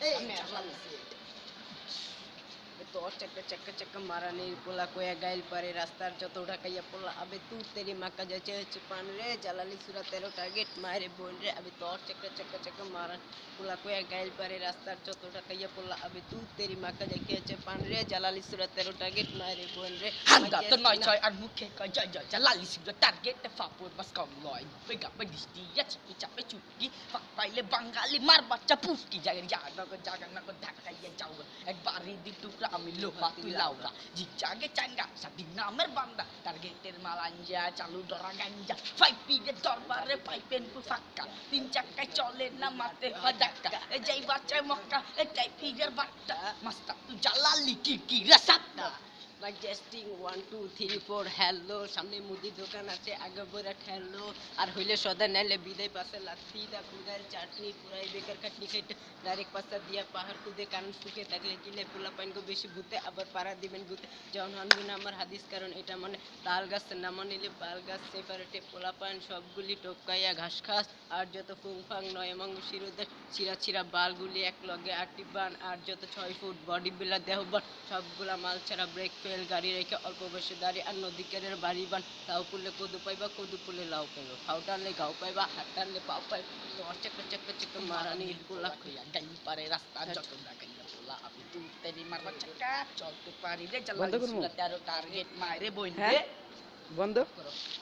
এই জ্বালালি तो चक्कर चक्कर चक्कर मारा नहीं पोला कोया गाइल पारे रास्ता जो तो ढकाया पोला अबे तू तेरी माँ का जैसे चिपान रे जलाली सूरत तेरो टारगेट मारे बोल रे अबे तो चक्कर चक्कर चक्कर मारा पोला कोया गाइल पारे रास्ता जो तो ढकाया पोला अबे तू तेरी माँ का जैसे चिपान रे जलाली सूरत तेरो टारगेट मारे बोल रे Handa to noi choi an mukhe ka jalali sura target te fapur bas kam loi pega pedisti ya chipi chape chuki fak paile bangali mar bacha puski jaga na ko dhaka ya jau ekbari di tukra ami loha tu laura jijage changa sabi namer banda targeter malanja chalu dora ganja 5 pige dorbare paipen pu fakka tin chakai chole na mate hadaka jai bacha mokka jai figer batta masta tu jalali kiki rasata testing 1 2 3 4 hello সামনে মুদি দোকান আছে আগে বইরা ঠেলো আর হইলে সদা নাইলে বিদায় পাশে লাত্তি দা কুদার চাটনি পুরাই বেকার কাটনি খাইতে ডাইরেক্ট পাশা দিয়া পাহাড় কুদে কারণ শুকে থাকলে কিলে পোলা পাইনকে বেশি ভূতে আবার পাড়া দিবেন ভূতে যখন হানবি না আমার হাদিস কারণ এটা মানে তাল গাছ না মানিলে বাল গাছ সেপারেটে পোলা পাইন সবগুলি টপকাইয়া ঘাস খাস আর যত ফুংফাং নয় এবং শিরোদের ছিঁড়া ছিঁড়া বালগুলি এক লগে আটটি বান আর যত 6 ফুট বডি বিল্ডার দেহবান সবগুলা মাল ছাড়া ব্রেক ফেল গাড়ি রেখে অল্প বয়সে দাঁড়িয়ে আর নদীকের বাড়ি বান তাও পুলে কদু পাইবা কদু পুলে লাউ পাইবা ফাউ টানলে গাও পাইবা হাত টানলে পাও পাইবা তো চক্কর চক্কর চক্কর মারানি পোলা ya gai pare rasta joto da gai pola api tu teri marwa chaka chol tu pari de jalali sura taro target mare boin de বন্ধ